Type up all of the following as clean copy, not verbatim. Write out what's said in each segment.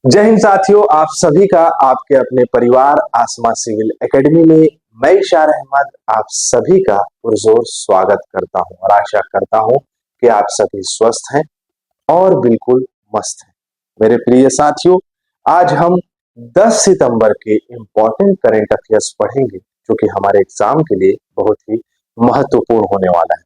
जय हिंद साथियों, आप सभी का आपके अपने परिवार आसमा सिविल एकेडमी में मैं इशार अहमद आप सभी का पुरजोर स्वागत करता हूं और आशा करता हूं कि आप सभी स्वस्थ हैं और बिल्कुल मस्त हैं। मेरे प्रिय साथियों, आज हम 10 सितंबर के इम्पोर्टेंट करंट अफेयर्स पढ़ेंगे जो कि हमारे एग्जाम के लिए बहुत ही महत्वपूर्ण होने वाला है।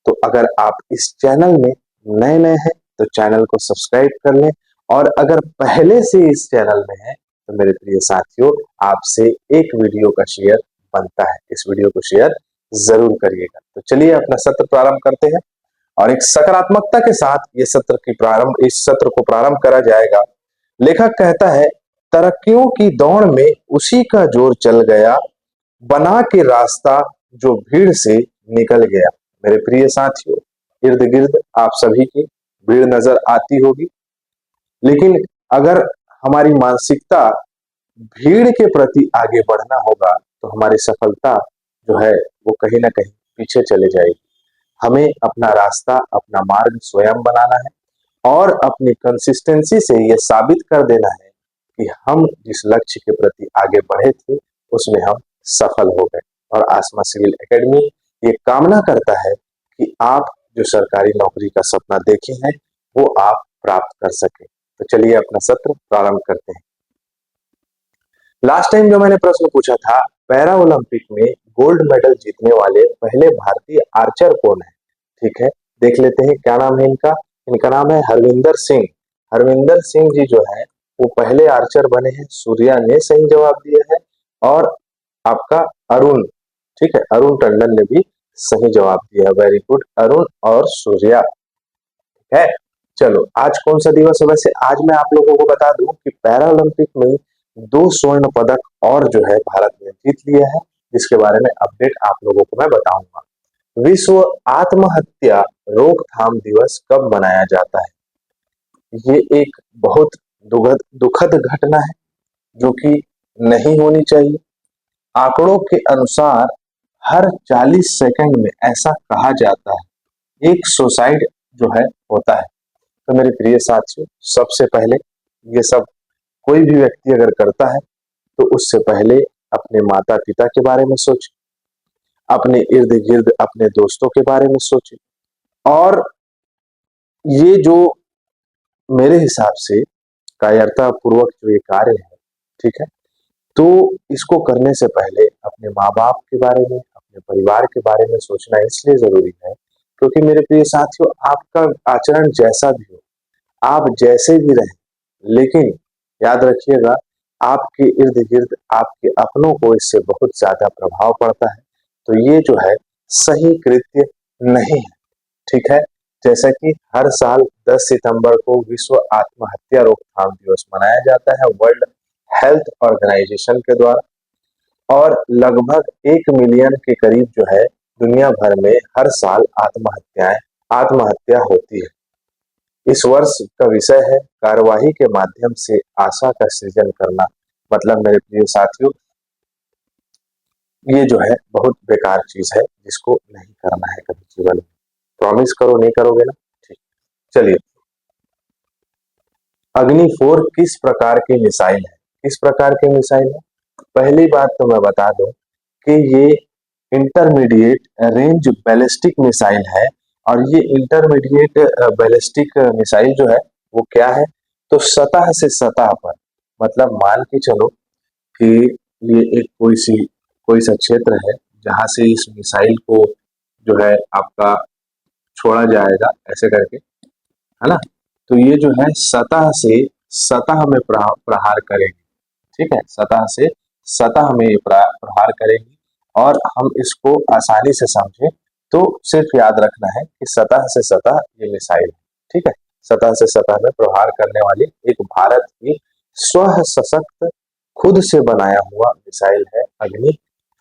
तो अगर आप इस चैनल में नए नए हैं तो चैनल को सब्सक्राइब कर लें और अगर पहले से इस चैनल में है तो मेरे प्रिय साथियों, आपसे एक वीडियो का शेयर बनता है। इस वीडियो को शेयर जरूर करिएगा। तो चलिए अपना सत्र प्रारंभ करते हैं और एक सकारात्मकता के साथ इस सत्र को प्रारंभ करा जाएगा। लेखक कहता है, तरक्कियों की दौड़ में उसी का जोर चल गया, बना के रास्ता जो भीड़ से निकल गया। मेरे प्रिय साथियों, इर्द गिर्द आप सभी की भीड़ नजर आती होगी, लेकिन अगर हमारी मानसिकता भीड़ के प्रति आगे बढ़ना होगा तो हमारी सफलता जो है वो कहीं ना कहीं पीछे चले जाएगी। हमें अपना रास्ता, अपना मार्ग स्वयं बनाना है और अपनी कंसिस्टेंसी से यह साबित कर देना है कि हम जिस लक्ष्य के प्रति आगे बढ़े थे उसमें हम सफल हो गए। और आसमा सिविल एकेडमी ये कामना करता है कि आप जो सरकारी नौकरी का सपना देखे हैं वो आप प्राप्त कर सके। तो चलिए अपना सत्र प्रारंभ करते हैं। लास्ट टाइम जो मैंने प्रश्न पूछा था, पैरा ओलंपिक में गोल्ड मेडल जीतने वाले पहले भारतीय आर्चर कौन है? ठीक है, देख लेते हैं क्या नाम है इनका। इनका नाम है हरविंदर सिंह। हरविंदर सिंह जी जो है वो पहले आर्चर बने हैं। सूर्या ने सही जवाब दिया है और आपका अरुण, ठीक है, अरुण टंडन ने भी सही जवाब दिया है। वेरी गुड अरुण और सूर्या, ठीक है। चलो, आज कौन सा दिवस है? वैसे आज मैं आप लोगों को बता दूं कि पैरा ओलंपिक में 2 स्वर्ण पदक और जो है भारत ने जीत लिया है, जिसके बारे में अपडेट आप लोगों को मैं बताऊंगा। विश्व आत्महत्या रोकथाम दिवस कब मनाया जाता है? ये एक बहुत दुखद घटना है जो कि नहीं होनी चाहिए। आंकड़ों के अनुसार हर 40 सेकंड में ऐसा कहा जाता है एक सुसाइड जो है होता है। तो मेरे प्रिय साथियों, सबसे पहले ये सब कोई भी व्यक्ति अगर करता है तो उससे पहले अपने माता पिता के बारे में सोचे, अपने इर्द गिर्द अपने दोस्तों के बारे में सोचे। और ये जो मेरे हिसाब से कायरता पूर्वक जो ये कार्य है, ठीक है, तो इसको करने से पहले अपने माँ बाप के बारे में, अपने परिवार के बारे में सोचना इसलिए जरूरी है क्योंकि मेरे प्रिय साथियों, आपका आचरण जैसा भी हो, आप जैसे भी रहें, लेकिन याद रखिएगा आपके इर्द गिर्द आपके अपनों को इससे बहुत ज्यादा प्रभाव पड़ता है। तो ये जो है सही कृत्य नहीं है, ठीक है। जैसा कि हर साल 10 सितंबर को विश्व आत्महत्या रोकथाम दिवस मनाया जाता है वर्ल्ड हेल्थ ऑर्गेनाइजेशन के द्वारा, और लगभग 1 मिलियन के करीब जो है दुनिया भर में हर साल आत्महत्या होती है। इस वर्ष का विषय है कार्यवाही के माध्यम से आशा का सृजन करना। मतलब मेरे प्रिय साथियों, ये जो है बहुत बेकार चीज है जिसको नहीं करना है कभी जीवन में। प्रॉमिस करो, नहीं करोगे ना? ठीक, चलिए। अग्नि 4 किस प्रकार की मिसाइल है? किस प्रकार की मिसाइल है? पहली बात तो मैं बता दूं कि ये इंटरमीडिएट रेंज बैलिस्टिक मिसाइल है। और ये इंटरमीडिएट बैलिस्टिक मिसाइल जो है वो क्या है? तो सतह से सतह पर, मतलब मान के चलो कि ये एक कोई सा क्षेत्र है जहां से इस मिसाइल को जो है आपका छोड़ा जाएगा ऐसे करके, है ना। तो ये जो है सतह से सतह में प्रहार करेगी, ठीक है, सतह से सतह में ये प्रहार करेगी। और हम इसको आसानी से समझें तो सिर्फ याद रखना है कि सतह से सतह ये मिसाइल है, ठीक है। सतह से सतह में प्रहार करने वाली एक भारत की स्व सशक्त खुद से बनाया हुआ मिसाइल है अग्नि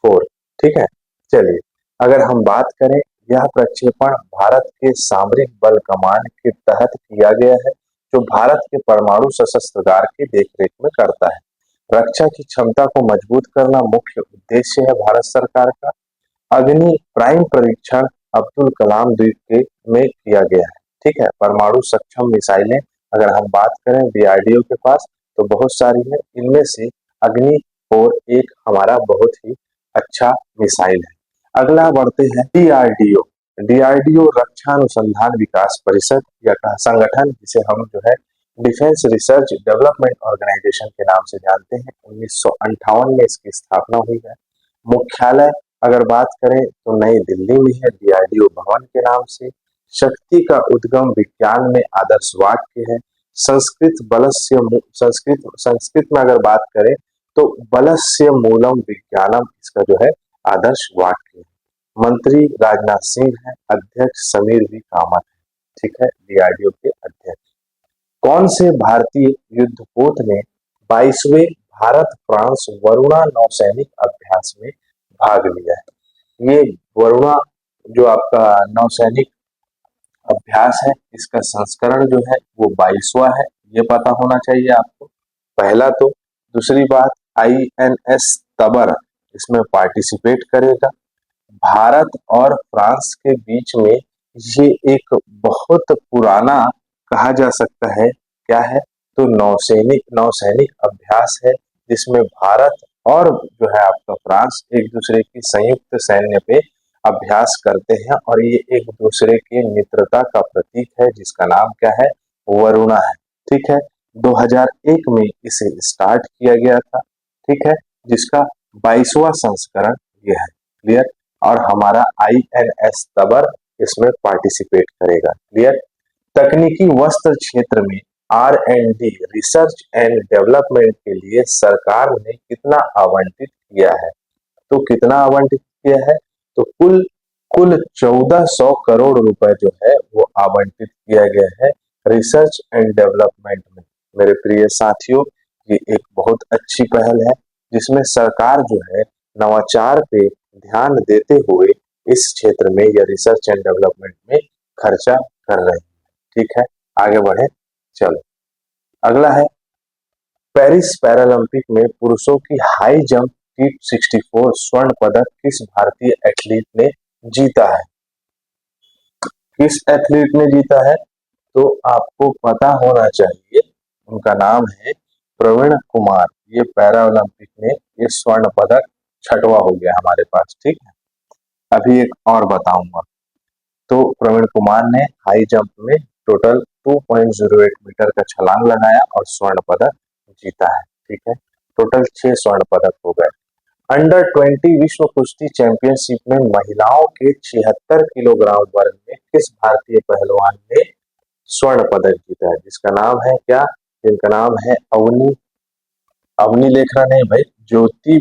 4, ठीक है। चलिए, अगर हम बात करें, यह प्रक्षेपण भारत के सामरिक बल कमान के तहत किया गया है जो भारत के परमाणु शस्त्रागार की देखरेख में करता है। रक्षा की क्षमता को मजबूत करना मुख्य उद्देश्य है भारत सरकार का। अग्नि प्राइम परीक्षण अब्दुल कलाम द्वीप के में किया गया है, ठीक है। परमाणु सक्षम मिसाइलें अगर हम बात करें डीआरडीओ के पास, तो बहुत सारी है, इनमें से अग्नि और एक हमारा बहुत ही अच्छा मिसाइल है। अगला बढ़ते हैं डीआरडीओ। डीआरडीओ रक्षा अनुसंधान विकास परिषद या संगठन, जिसे हम जो है डिफेंस रिसर्च डेवलपमेंट ऑर्गेनाइजेशन के नाम से जानते हैं। 1958 में इसकी स्थापना हुई है। मुख्यालय अगर बात करें तो नई दिल्ली में है, डीआरडीओ भवन के नाम से। शक्ति का उद्गम विज्ञान में आदर्श वाक्य है। संस्कृत में अगर बात करें तो बलस्य मूलम विज्ञानम इसका जो है आदर्श वाक्य है। मंत्री राजनाथ सिंह है, अध्यक्ष समीर वी कामत है, ठीक है, डीआरडीओ के अध्यक्ष। कौन से भारतीय युद्धपोत ने 22वें भारत फ्रांस वरुणा नौसैनिक अभ्यास में भाग लिया है? ये वरुणा जो आपका नौसैनिक अभ्यास है, इसका संस्करण जो है वो 22वां है, ये पता होना चाहिए आपको, पहला तो। दूसरी बात, आईएनएस तबर इसमें पार्टिसिपेट करेगा। भारत और फ्रांस के बीच में ये एक बहुत पुराना कहा जा सकता है, क्या है, तो नौसैनिक अभ्यास है, जिसमें भारत और जो है आपका फ्रांस एक दूसरे की संयुक्त सैन्य पे अभ्यास करते हैं, और ये एक दूसरे की मित्रता का प्रतीक है, जिसका नाम क्या है, वरुणा है, ठीक है। 2001 में इसे स्टार्ट किया गया था, ठीक है, जिसका 22वां संस्करण ये है, क्लियर। और हमारा आईएनएस तबर इसमें पार्टिसिपेट करेगा, क्लियर। तकनीकी वस्त्र क्षेत्र में R&D रिसर्च एंड डेवलपमेंट के लिए सरकार ने कितना आवंटित किया है? तो कितना आवंटित किया है, तो कुल कुल 1400 करोड़ रुपए जो है वो आवंटित किया गया है रिसर्च एंड डेवलपमेंट में। मेरे प्रिय साथियों, ये एक बहुत अच्छी पहल है, जिसमें सरकार जो है नवाचार पे ध्यान देते हुए इस क्षेत्र में या रिसर्च एंड डेवलपमेंट में खर्चा कर रहे हैं, ठीक है। आगे बढ़े, चलो। अगला है पेरिस पैरालंपिक में पुरुषों की हाई जंप T64 स्वर्ण पदक किस भारतीय एथलीट ने जीता है? किस एथलीट ने जीता है? तो आपको पता होना चाहिए, उनका नाम है प्रवीण कुमार। ये पैरा ओलंपिक में ये स्वर्ण पदक 6वां हो गया हमारे पास, ठीक है। अभी एक और बताऊंगा। तो प्रवीण कुमार ने हाई जंप में टोटल 2.08 मीटर का छलांग लगाया और स्वर्ण पदक जीता है, ठीक है। टोटल 6 स्वर्ण पदक हो गए। अंडर 20 विश्व कुश्ती चैंपियनशिप में महिलाओं के 76 किलोग्राम वर्ग में किस भारतीय पहलवान ने स्वर्ण पदक जीता है? जिसका नाम है क्या, जिनका नाम है अवनी अवनी लेखरा नहीं भाई, ज्योति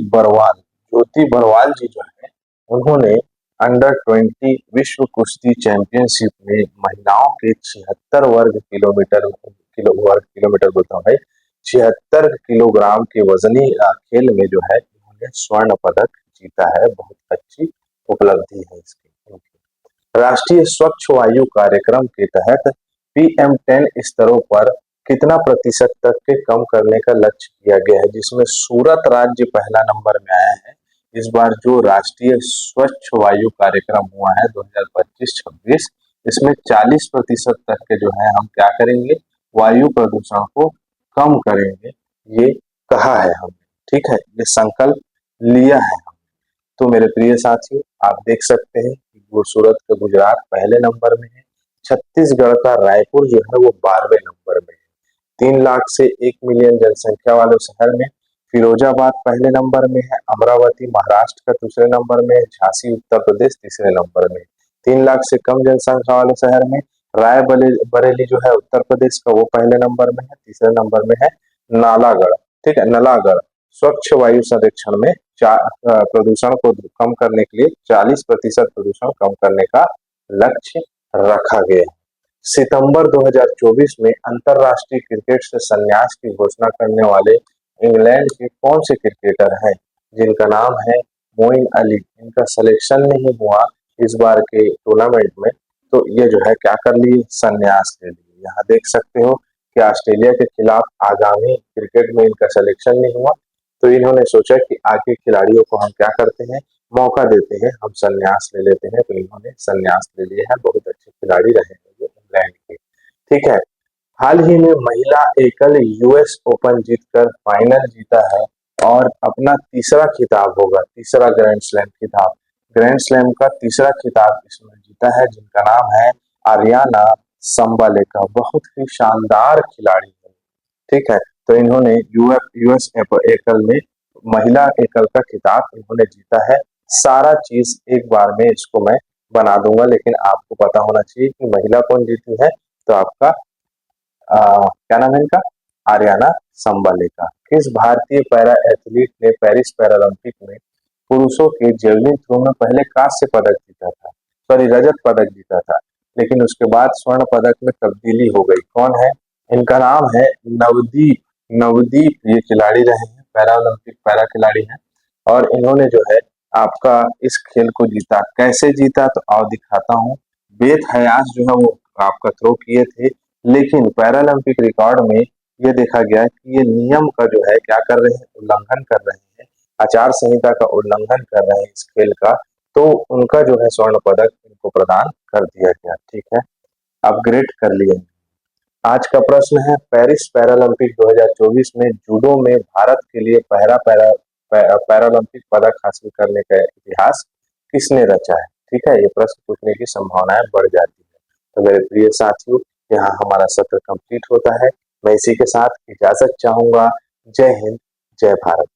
बरवाल जी जो है, उन्होंने अंडर 20 विश्व कुश्ती चैंपियनशिप में महिलाओं के 76 वर्ग किलोमीटर बोलता हूँ भाई, 76 किलोग्राम के वजनी खेल में जो है उन्होंने स्वर्ण पदक जीता है। बहुत अच्छी उपलब्धि है इसकी। राष्ट्रीय स्वच्छ वायु कार्यक्रम के तहत PM10 स्तरों पर कितना प्रतिशत तक के कम करने का लक्ष्य किया गया है, जिसमें सूरत राज्य पहला नंबर में आया है। इस बार जो राष्ट्रीय स्वच्छ वायु कार्यक्रम हुआ है 2025-26, इसमें 40% तक के जो है हम क्या करेंगे, वायु प्रदूषण को कम करेंगे, ये कहा है हमने, ठीक है, ये संकल्प लिया है हमने। तो मेरे प्रिय साथियों, आप देख सकते हैं कि सूरत का गुजरात पहले नंबर में है, छत्तीसगढ़ का रायपुर जो है वो 12वें नंबर में है। 3 लाख से 1 मिलियन जनसंख्या वाले शहर में फिरोजाबाद पहले नंबर में है, अमरावती महाराष्ट्र का दूसरे नंबर में है, झांसी उत्तर प्रदेश तीसरे नंबर में। 3 लाख से कम जनसंख्या वाले शहर में बरेली जो है उत्तर प्रदेश का, वो पहले नंबर में है, तीसरे नंबर में है नालागढ़, ठीक है, नलागढ़। स्वच्छ वायु सर्वेक्षण में प्रदूषण को कम करने के लिए 40% प्रदूषण कम करने का लक्ष्य रखा गया है। सितंबर 2024 में अंतरराष्ट्रीय क्रिकेट से संन्यास की घोषणा करने वाले इंग्लैंड के कौन से क्रिकेटर हैं, जिनका नाम है मोइन अली? इनका सिलेक्शन नहीं हुआ इस बार के टूर्नामेंट में, तो ये जो है क्या कर लिए, संन्यास ले लिए। यहाँ देख सकते हो कि ऑस्ट्रेलिया के खिलाफ आगामी क्रिकेट में इनका सिलेक्शन नहीं हुआ, तो इन्होंने सोचा कि आगे खिलाड़ियों को हम क्या करते हैं, मौका देते हैं, हम संन्यास ले लेते हैं। तो इन्होंने संन्यास ले लिया है। बहुत अच्छे खिलाड़ी रहे हैं ये इंग्लैंड के, ठीक है। हाल ही में महिला एकल यूएस ओपन जीतकर फाइनल जीता है और अपना तीसरा खिताब होगा, तीसरा ग्रैंड स्लैम खिताब, ग्रैंड स्लैम का तीसरा खिताब इसमें जीता है, जिनका नाम है आर्याना संबालेका। बहुत ही शानदार खिलाड़ी है, ठीक है। तो इन्होंने यूएस एकल में महिला एकल का खिताब इन्होंने जीता है। सारा चीज एक बार में इसको मैं बना दूंगा, लेकिन आपको पता होना चाहिए कि महिला कौन जीती है। तो आपका क्या नाम है इनका, आर्याना संबालेका। किस भारतीय पैरा एथलीट ने पेरिस पैरालंपिक में पुरुषों के जेवलिन थ्रो में पहले कांस्य पदक जीता था, सॉरी रजत पदक जीता था, लेकिन उसके बाद स्वर्ण पदक में तब्दीली हो गई? कौन है? इनका नाम है नवदीप। नवदीप ये खिलाड़ी रहे हैं, पैरालंपिक पैरा खिलाड़ी हैं, और इन्होंने जो है आपका इस खेल को जीता। कैसे जीता, तो आओ दिखाता हूँ। बेथ हयास जो है वो आपका थ्रो किए थे, लेकिन पैरालंपिक रिकॉर्ड में ये देखा गया कि ये नियम का जो है क्या कर रहे हैं, उल्लंघन कर रहे हैं, आचार संहिता का उल्लंघन कर रहे हैं इस खेल का। तो उनका जो है स्वर्ण पदक इनको प्रदान कर दिया गया, ठीक है, अपग्रेड कर लिए। आज का प्रश्न है, पेरिस पैरालंपिक 2024 में जूडो में भारत के लिए पहला पैरालंपिक पदक हासिल करने का इतिहास किसने रचा है? ठीक है, ये प्रश्न पूछने की संभावनाएं बढ़ जाती है। तो मेरे प्रिय साथियों, यहाँ हमारा सत्र कंप्लीट होता है। मैं इसी के साथ इजाजत चाहूंगा। जय हिंद, जय भारत।